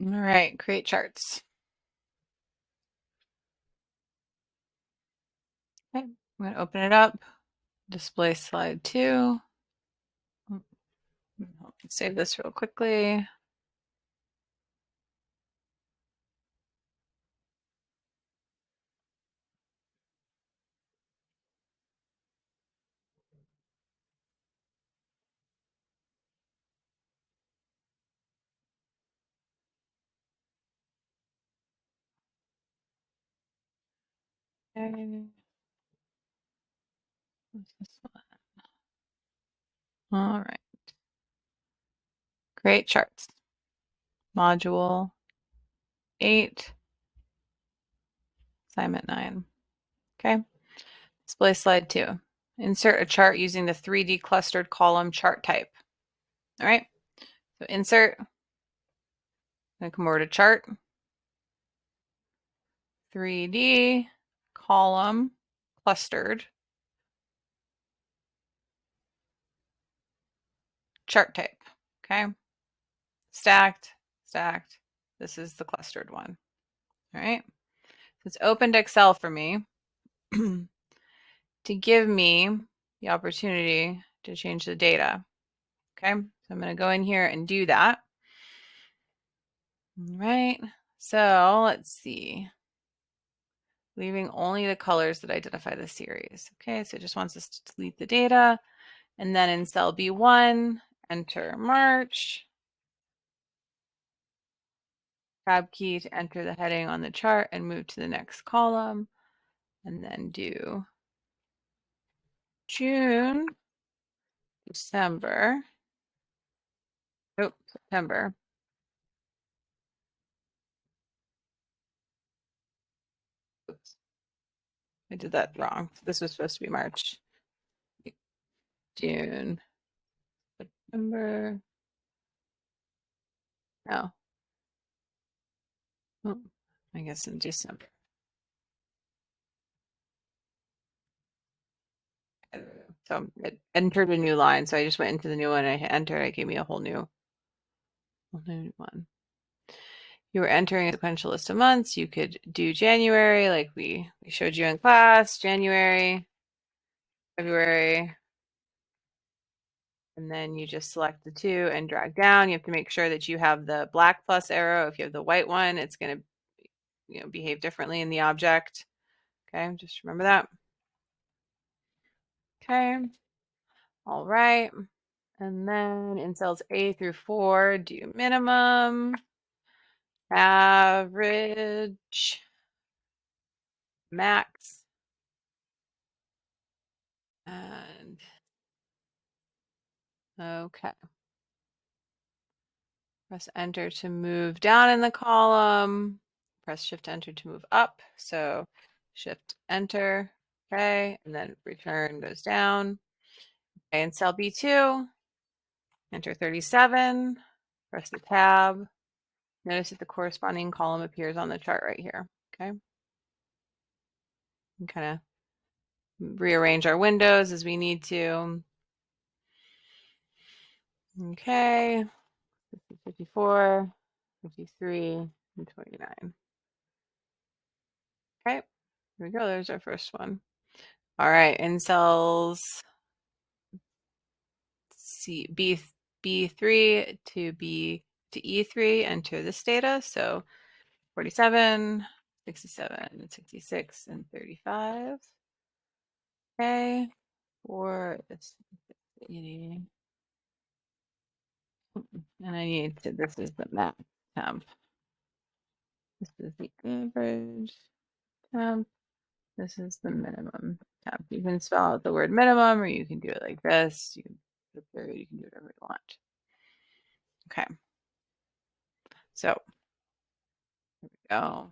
All right, create charts. Okay, I'm going to open it up. Display slide 2. Save this real quickly. Okay. What's this one? All right. Create charts. Module 8. Assignment 9. Okay. Display slide 2. Insert a chart using the 3D clustered column chart type. All right. So insert. I'm going to come over to chart. 3D column clustered chart type. Okay. Stacked, stacked. This is the clustered one. All right. So it's opened Excel for me to give me the opportunity to change the data. Okay. So I'm going to go in here and do that. All right. So let's see. Leaving only the colors that identify the series. Okay. So it just wants us to delete the data. And then in cell B1, enter March. Tab key to enter the heading on the chart and move to the next column. And then do June, December, September. Oops, I did that wrong. This was supposed to be March, June, September. No. Oh, I guess in December. So it entered a new line. So I just went into the new one. I hit enter. It gave me a whole new one. You were entering a sequential list of months. You could do January, like we showed you in class, January, February, and then you just select the 2 and drag down. You have to make sure that you have the black plus arrow. If you have the white one, it's going to behave differently in the object. Okay, just remember that. Okay, all right. And then in cells A through 4, do minimum, average, max, and okay. Press enter to move down in the column. Press shift enter to move up. So shift enter, okay, and then return goes down. Okay, in cell B2, enter 37, press the tab. Notice that the corresponding column appears on the chart right here, okay? And kind of rearrange our windows as we need to. Okay, 54, 53, and 29. Okay, here we go. There's our first one. All right, in cells B3 to E3, enter this data. So 47, 67, 66, and 35. Okay, for this, and I need to, this is the max temp. This is the average temp. This is the minimum temp. You can spell out the word minimum, or you can do it like this. You can put a period, you can do whatever you want. Okay. So, here we go.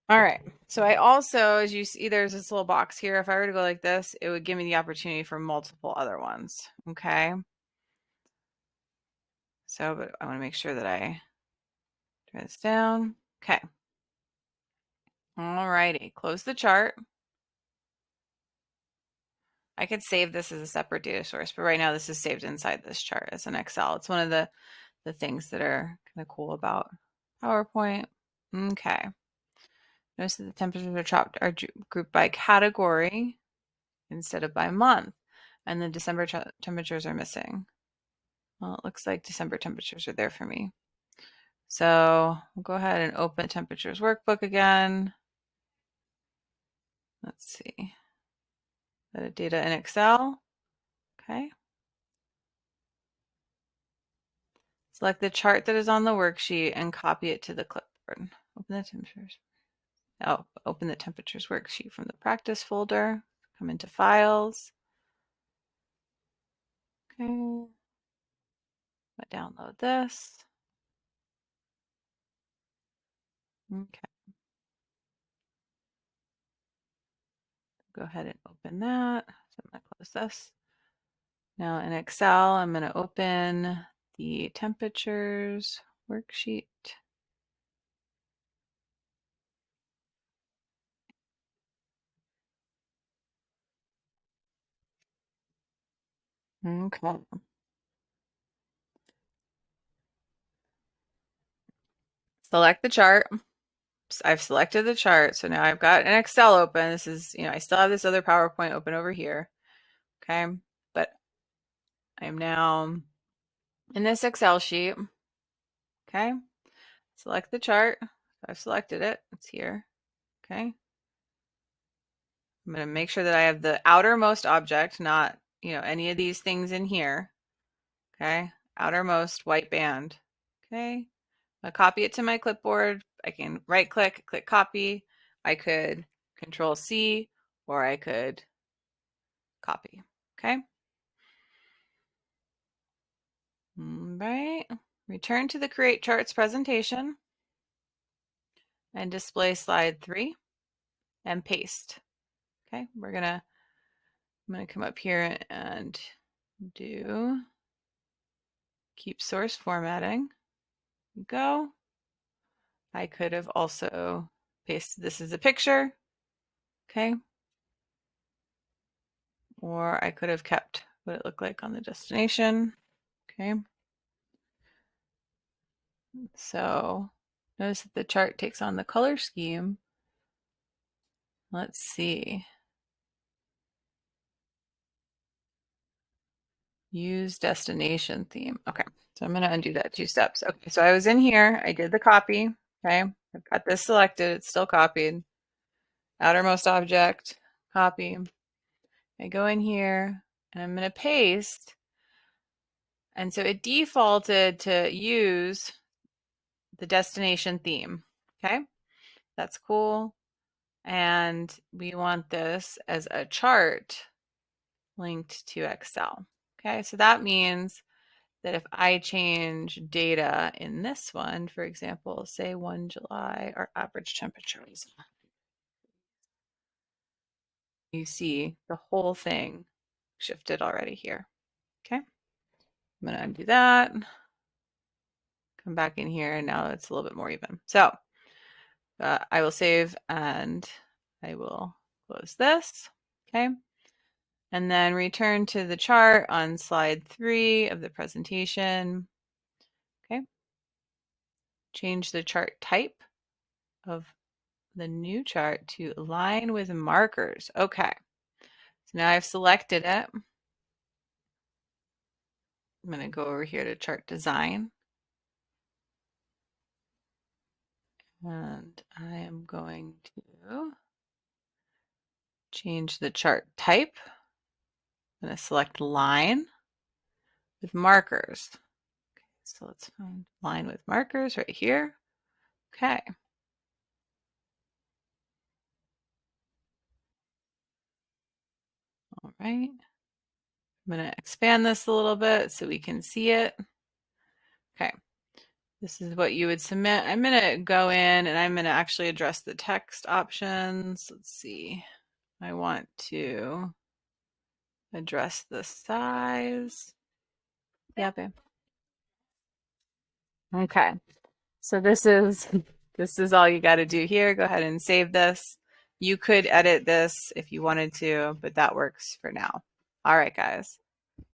All right. So I also, as you see, there's this little box here. If I were to go like this, it would give me the opportunity for multiple other ones. Okay. So, but I want to make sure that I turn this down. Okay. All righty. Close the chart. I could save this as a separate data source, but right now this is saved inside this chart as an Excel. It's one of the things that are kind of cool about PowerPoint. Okay. Notice that the temperatures are grouped by category instead of by month, and the December temperatures are missing. Well, it looks like December temperatures are there for me. So we'll go ahead and open temperatures workbook again. Let's see. The data in Excel. Okay. Select the chart that is on the worksheet and copy it to the clipboard. Open the temperatures. Oh, open the temperatures worksheet from the practice folder. Come into files. Okay. I download this. Okay. Go ahead and open that. So I'm going to close this. Now in Excel, I'm going to open the temperatures worksheet. Okay. Select the chart. I've selected the chart. So now I've got an Excel open. This is, I still have this other PowerPoint open over here. Okay. But I'm now in this Excel sheet. Okay. Select the chart. I've selected it. It's here. Okay. I'm going to make sure that I have the outermost object, not, any of these things in here. Okay. Outermost white band. Okay. I'll copy it to my clipboard. I can right click copy. I could Control C, or I could copy. Okay. All right. Return to the Create Charts presentation and display slide 3 and paste. Okay. I'm going to come up here and do keep source formatting. Go. I could have also pasted this as a picture. Okay. Or I could have kept what it looked like on the destination. Okay. So notice that the chart takes on the color scheme. Let's see. Use destination theme. Okay. So I'm going to undo that 2 steps. Okay. So I was in here. I did the copy. Okay. I've got this selected. It's still copied. Outermost object, copy. I go in here and I'm going to paste. And so it defaulted to use the destination theme. Okay. That's cool. And we want this as a chart linked to Excel. Okay, so that means that if I change data in this one, for example, say 1 July, our average temperature is, you see the whole thing shifted already here. Okay, I'm going to undo that. Come back in here, and now it's a little bit more even. So I will save and I will close this. Okay. And then return to the chart on slide 3 of the presentation. Okay. Change the chart type of the new chart to align with markers. Okay. So now I've selected it. I'm going to go over here to chart design. And I am going to change the chart type. I'm going to select line with markers. Okay, so let's find line with markers right here. Okay. All right. I'm going to expand this a little bit so we can see it. Okay. This is what you would submit. I'm going to go in and I'm going to actually address the text options. Let's see. I want to address the size. Yeah, babe. Okay. So this is all you got to do here. Go ahead and save this. You could edit this if you wanted to, but that works for now. All right, guys.